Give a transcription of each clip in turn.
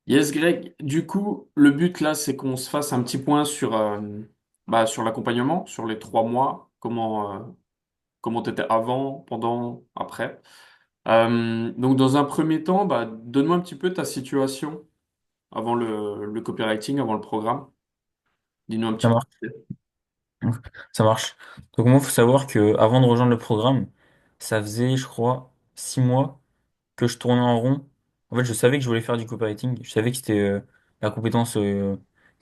Yes, Greg. Du coup, le but là, c'est qu'on se fasse un petit point sur l'accompagnement, sur les 3 mois, comment t'étais avant, pendant, après. Donc, dans un premier temps, donne-moi un petit peu ta situation avant le copywriting, avant le programme. Dis-nous un Ça petit marche. peu. Ça marche. Donc moi, il faut savoir que avant de rejoindre le programme, ça faisait, je crois, 6 mois que je tournais en rond. En fait, je savais que je voulais faire du copywriting. Je savais que c'était la compétence que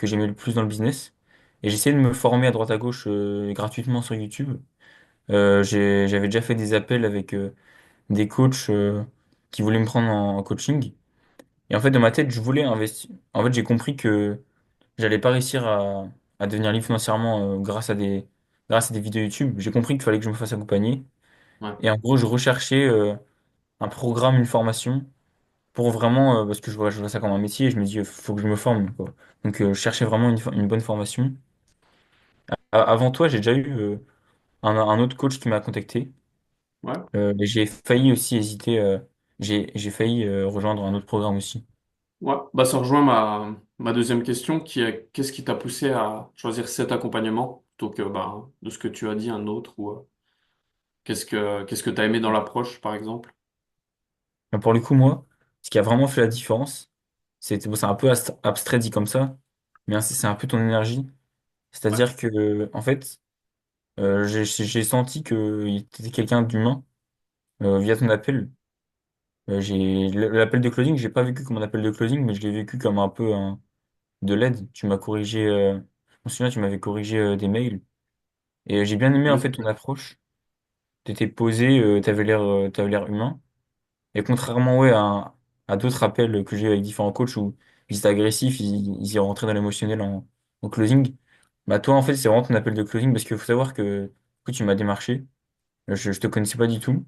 j'aimais le plus dans le business. Et j'essayais de me former à droite à gauche gratuitement sur YouTube. J'avais déjà fait des appels avec des coachs qui voulaient me prendre en coaching. Et en fait, dans ma tête, je voulais investir. En fait, j'ai compris que j'allais pas réussir à devenir libre financièrement grâce à des vidéos YouTube. J'ai compris qu'il fallait que je me fasse accompagner. Ouais, Et en gros, je recherchais un programme, une formation pour vraiment, parce que je vois ça comme un métier, et je me dis, faut que je me forme, quoi. Donc, je cherchais vraiment une bonne formation. Avant toi, j'ai déjà eu un autre coach qui m'a contacté. ouais, Et j'ai failli aussi hésiter, j'ai failli rejoindre un autre programme aussi. ouais. Bah, ça rejoint ma deuxième question qui est qu'est-ce qui t'a poussé à choisir cet accompagnement plutôt que de ce que tu as dit, un autre ou qu'est-ce que t'as aimé dans l'approche, par exemple? Mais pour le coup, moi, ce qui a vraiment fait la différence, bon, c'est un peu abstrait dit comme ça, mais c'est un peu ton énergie. Ouais, C'est-à-dire que, en fait, j'ai senti que tu étais quelqu'un d'humain via ton appel. L'appel de closing, j'ai pas vécu comme un appel de closing, mais je l'ai vécu comme un peu de l'aide. Tu m'as corrigé, je me souviens, tu m'avais corrigé des mails. Et j'ai bien aimé en fait ton approche. T'étais posé, t'avais l'air humain. Et contrairement ouais, à d'autres appels que j'ai eu avec différents coachs où ils étaient agressifs, ils y rentraient dans l'émotionnel en closing, bah toi en fait c'est vraiment ton appel de closing parce qu'il faut savoir que tu m'as démarché, je te connaissais pas du tout.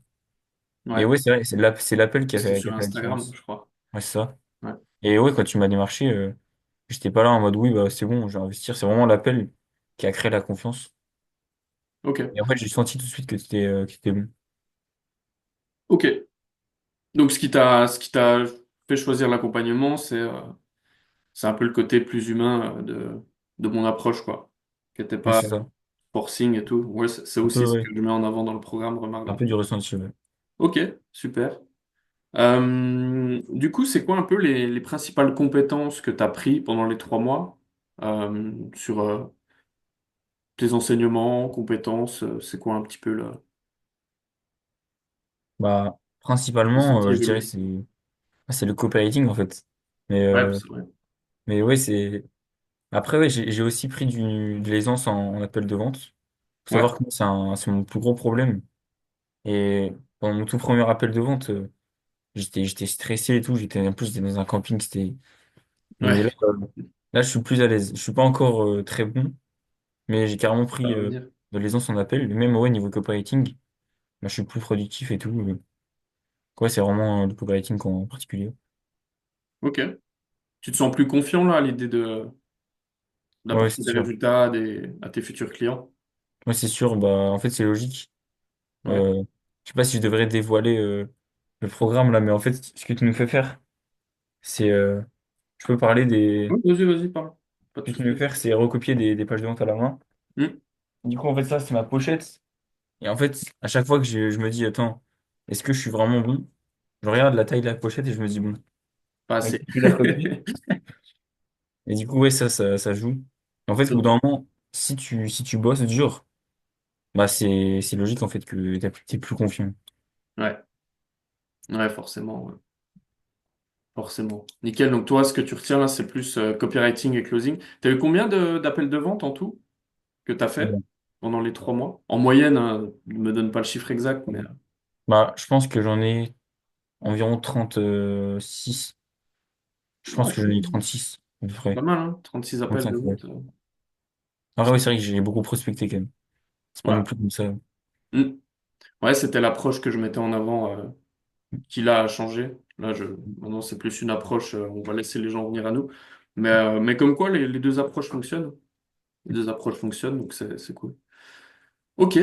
Et ouais. ouais c'est vrai, c'est l'appel C'était qui a sur fait la Instagram, différence. je crois. Ouais c'est ça. Ouais. Et ouais quand tu m'as démarché, j'étais pas là en mode oui bah c'est bon, je vais investir, c'est vraiment l'appel qui a créé la confiance. Ok. Et en fait j'ai senti tout de suite que c'était bon. Ok. Donc, ce qui t'a fait choisir l'accompagnement, c'est un peu le côté plus humain de mon approche, quoi. Qui n'était Ouais pas c'est ça. forcing et tout. Ouais, c'est Un peu aussi ce ouais, que je mets en avant dans le programme, remarque un bien. peu du ressenti ouais. Ok, super. Du coup, c'est quoi un peu les principales compétences que tu as pris pendant les 3 mois sur tes enseignements, compétences, c'est quoi un petit peu là? Bah, T'as principalement, senti je dirais évoluer? c'est le copywriting en fait. Mais Ouais, euh, c'est vrai. mais ouais, c'est après ouais, j'ai aussi pris de l'aisance en appel de vente. Faut Ouais, savoir que moi, c'est mon plus gros problème. Et pendant mon tout premier appel de vente, j'étais stressé et tout. En plus j'étais dans un camping, c'était. Mais ouais, là, je suis plus à l'aise. Je suis pas encore très bon, mais j'ai carrément ça pris va venir. de l'aisance en appel. Et même ouais, niveau copywriting, bah, je suis plus productif et tout. Ouais, c'est vraiment le copywriting en particulier. Ok. Tu te sens plus confiant là à l'idée Ouais, d'apporter c'est des sûr. résultats à tes futurs clients? Ouais, c'est sûr. Bah, en fait, c'est logique. Ouais. Euh, je sais pas si je devrais dévoiler le programme là, mais en fait, ce que tu nous fais faire, c'est, je peux parler Ouais, vas-y, vas-y, parle. Pas de ce que tu nous fais souci. faire, c'est recopier des pages de vente à la main. Hmm. Du coup, en fait, ça, c'est ma pochette. Et en fait, à chaque fois que je me dis, attends, est-ce que je suis vraiment bon? Je regarde la taille de la pochette et je me dis, bon, Pas ok, assez. je la copie. Et du coup, ouais, ça joue. Et en fait, au bout d'un moment, si tu bosses dur, bah, c'est logique, en fait, que t'es plus confiant. Ouais, ouais, forcément, ouais. Forcément. Nickel. Donc toi, ce que tu retiens là, c'est plus copywriting et closing. T'as eu combien d'appels de vente en tout que t'as fait pendant les 3 mois? En moyenne, hein, ne me donne pas le chiffre exact, mais Bah, je pense que j'en ai environ 36. Je ouais, pense que j'en ai eu 36, à peu pas près. mal, hein. 36 appels 35, de ouais. vente. Ah ouais, c'est vrai que j'ai beaucoup prospecté quand même. C'est pas Ouais. non plus comme ça. Hmm. Ouais, c'était l'approche que je mettais en avant, qui là a changé. Maintenant, c'est plus une approche, on va laisser les gens venir à nous. Mais comme quoi, les deux approches fonctionnent. Les deux approches fonctionnent, donc c'est cool. Ok.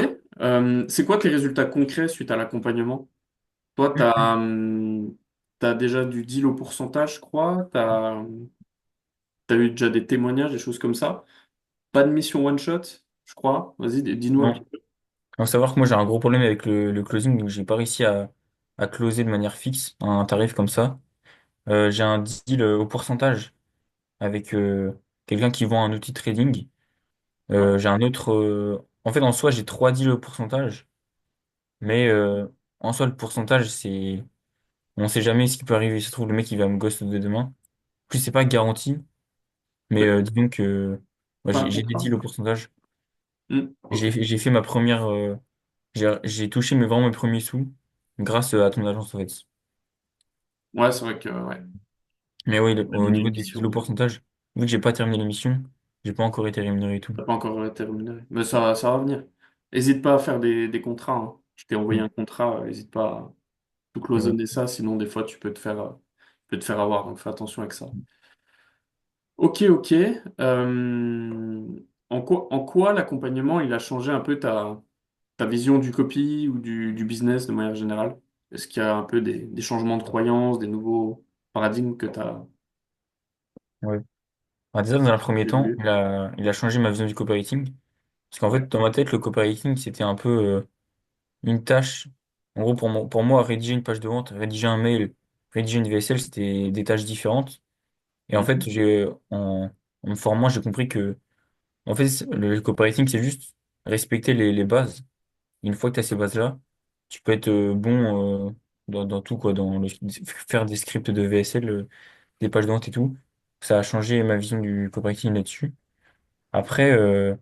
C'est quoi tes résultats concrets suite à l'accompagnement? Toi, t'as déjà du deal au pourcentage, je crois. T'as eu déjà des témoignages, des choses comme ça. Pas de mission one shot, je crois. Vas-y, dis-nous un petit Non. peu. Il faut savoir que moi j'ai un gros problème avec le closing, donc j'ai pas réussi à closer de manière fixe un tarif comme ça. J'ai un deal au pourcentage avec quelqu'un qui vend un outil de trading. Ouais, J'ai un autre. En fait, en soi, j'ai trois deals au pourcentage, mais en soi, le pourcentage, c'est. On sait jamais ce qui peut arriver. Si ça se trouve, le mec, il va me ghost dès demain. En plus, c'est pas garanti, mais d'accord. disons que ouais, Pas un j'ai des contrat. deals au pourcentage. Ok. J'ai fait ma première. J'ai touché vraiment mes premiers sous grâce à ton agence, en fait. Ouais, c'est vrai que ouais. Mais oui, La au niveau des deals au mini-mission. pourcentage, vu que j'ai pas terminé l'émission, j'ai pas encore été rémunéré et tout. T'as pas encore été rémunéré. Mais ça va venir. Hésite pas à faire des contrats, hein. Je t'ai envoyé Mm. un contrat, hésite pas à tout Ouais. cloisonner ça, sinon des fois tu peux te faire avoir, donc fais attention avec ça. Ok, ok. En quoi l'accompagnement il a changé un peu ta vision du copy ou du business de manière générale? Est-ce qu'il y a un peu des changements de croyances, des nouveaux paradigmes que tu as Ouais. Bah, déjà, dans un premier temps, évolué? il a changé ma vision du copywriting. Parce qu'en Ouais. fait, dans ma tête, le copywriting, c'était un peu une tâche. En gros, pour moi, rédiger une page de vente, rédiger un mail, rédiger une VSL, c'était des tâches différentes. Et en fait, Mhm. en me formant, j'ai compris que, en fait, le copywriting, c'est juste respecter les bases. Une fois que tu as ces bases-là, tu peux être bon dans tout, quoi, faire des scripts de VSL, des pages de vente et tout. Ça a changé ma vision du copywriting là-dessus. Après, ouais,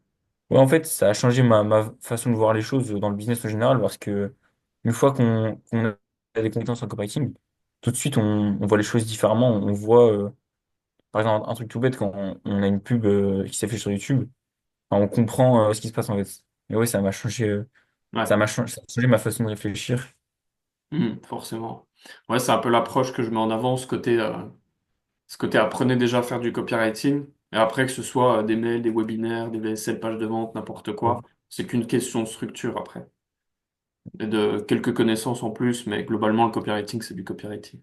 en fait, ça a changé ma façon de voir les choses dans le business en général parce que une fois qu'on a des compétences en copywriting, tout de suite, on voit les choses différemment. On voit, par exemple, un truc tout bête, quand on a une pub qui s'affiche sur YouTube, enfin, on comprend ce qui se passe en fait. Et ouais, Ouais. ça a changé ma façon de réfléchir. Forcément. Ouais, c'est un peu l'approche que je mets en avant, ce côté apprenez déjà à faire du copywriting, et après que ce soit des mails, des webinaires, des VSL, pages de vente, n'importe Ouais. quoi, c'est qu'une question de structure après, et de quelques connaissances en plus, mais globalement le copywriting c'est du copywriting.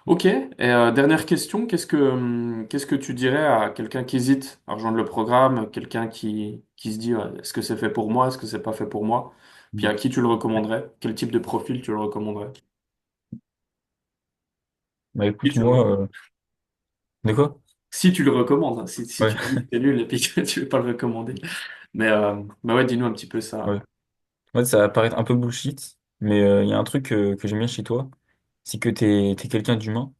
Ok, et dernière question, qu'est-ce que tu dirais à quelqu'un qui hésite à rejoindre le programme, quelqu'un qui se dit ouais, est-ce que c'est fait pour moi, est-ce que c'est pas fait pour moi, puis à qui tu le recommanderais, quel type de profil tu le recommanderais? Bah Si écoute, tu le moi, recommandes. de quoi? Si tu le recommandes, hein. Si Ouais, tu dis que c'est nul et puis que tu veux pas le recommander. Mais bah ouais, dis-nous un petit peu ouais. ça. Ouais, ça va paraître un peu bullshit, mais il y a un truc que j'aime bien chez toi, c'est que t'es quelqu'un d'humain.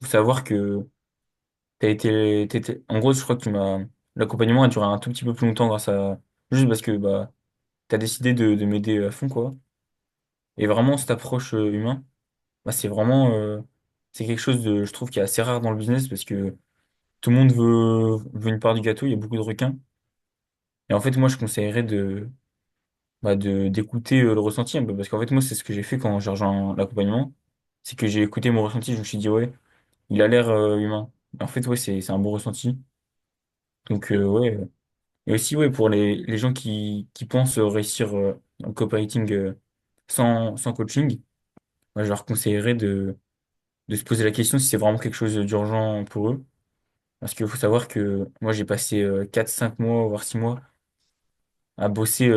Faut savoir que en gros, je crois que l'accompagnement a duré un tout petit peu plus longtemps juste parce que, bah, t'as décidé de m'aider à fond, quoi. Et vraiment, cette approche humain, bah, c'est quelque chose je trouve, qui est assez rare dans le business parce que tout le monde veut une part du gâteau, il y a beaucoup de requins. Et en fait, moi, je conseillerais d'écouter le ressenti un peu. Parce qu'en fait, moi, c'est ce que j'ai fait quand j'ai rejoint l'accompagnement. C'est que j'ai écouté mon ressenti, je me suis dit, ouais, il a l'air humain. En fait, ouais, c'est un bon ressenti. Donc, ouais. Et aussi, ouais, pour les gens qui pensent réussir en copywriting sans coaching, moi, je leur conseillerais de se poser la question si c'est vraiment quelque chose d'urgent pour eux. Parce qu'il faut savoir que moi, j'ai passé 4-5 mois, voire 6 mois, à bosser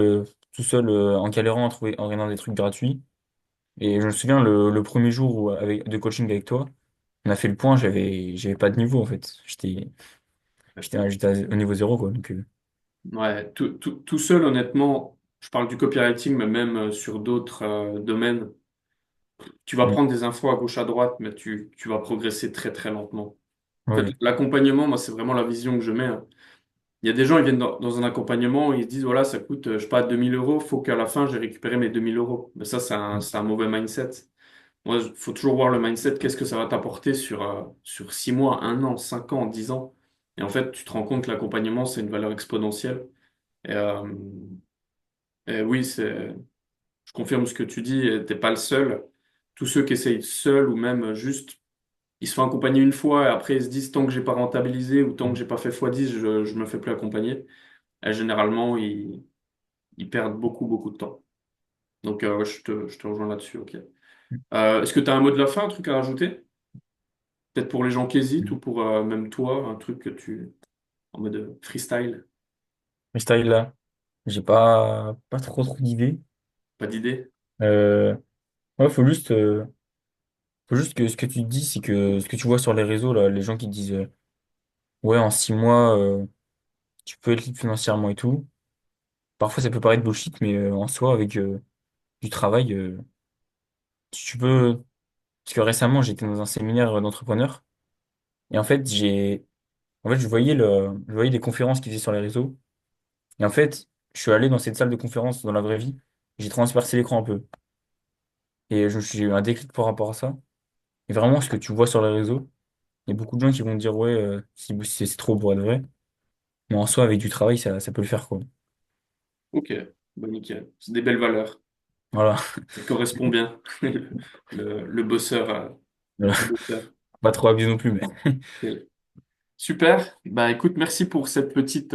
tout seul en galérant en regardant des trucs gratuits. Et je me souviens le premier jour de coaching avec toi, on a fait le point, j'avais pas de niveau en fait. J'étais au niveau zéro quoi. Donc, Ouais, tout seul, honnêtement, je parle du copywriting, mais même sur d'autres domaines, tu vas mm, prendre des infos à gauche à droite, mais tu vas progresser très très lentement. En fait, ouais, l'accompagnement, moi, c'est vraiment la vision que je mets, hein. Il y a des gens, ils viennent dans un accompagnement, ils se disent, voilà, ça coûte, je sais pas, 2 000 euros, faut qu'à la fin, j'ai récupéré mes 2 000 euros. Mais ça, c'est un mauvais mindset. Moi, il faut toujours voir le mindset, qu'est-ce que ça va t'apporter sur 6 mois, 1 an, 5 ans, 10 ans. Et en fait, tu te rends compte que l'accompagnement, c'est une valeur exponentielle. Et, oui, je confirme ce que tu dis, et t'es pas le seul. Tous ceux qui essayent seuls ou même juste, ils se font accompagner une fois et après ils se disent, tant que j'ai pas rentabilisé ou tant que j'ai pas fait x10, je me fais plus accompagner. Et généralement, ils perdent beaucoup, beaucoup de temps. Donc, ouais, je te rejoins là-dessus, ok. Est-ce que tu as un mot de la fin, un truc à rajouter? Peut-être pour les gens qui hésitent ou pour même toi, un truc que tu... en mode freestyle, Freestyle là, j'ai pas trop d'idées. pas d'idée? Euh, ouais, faut juste que ce que tu te dis, c'est que ce que tu vois sur les réseaux, là, les gens qui disent ouais, en 6 mois, tu peux être libre financièrement et tout. Parfois, ça peut paraître bullshit, mais en soi, avec du travail, tu peux. Parce que récemment, j'étais dans un séminaire d'entrepreneurs et en fait, je voyais des conférences qu'ils faisaient sur les réseaux. Et en fait, je suis allé dans cette salle de conférence dans la vraie vie. J'ai transpercé l'écran un peu. Et j'ai eu un déclic par rapport à ça. Et vraiment, ce que tu vois sur les réseaux, il y a beaucoup de gens qui vont te dire, ouais, c'est trop pour être vrai. Mais en soi, avec du travail, ça peut le faire, quoi. Ok, bah nickel. C'est des belles valeurs. Voilà. Ça correspond bien. Le bosseur. Voilà. Le bosseur. Pas trop abusé non plus, mais. Ok. Super. Bah écoute, merci pour cette petite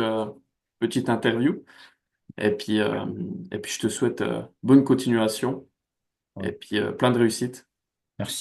interview. Et puis, euh, et puis je te souhaite bonne continuation et Voilà. puis plein de réussite. Merci.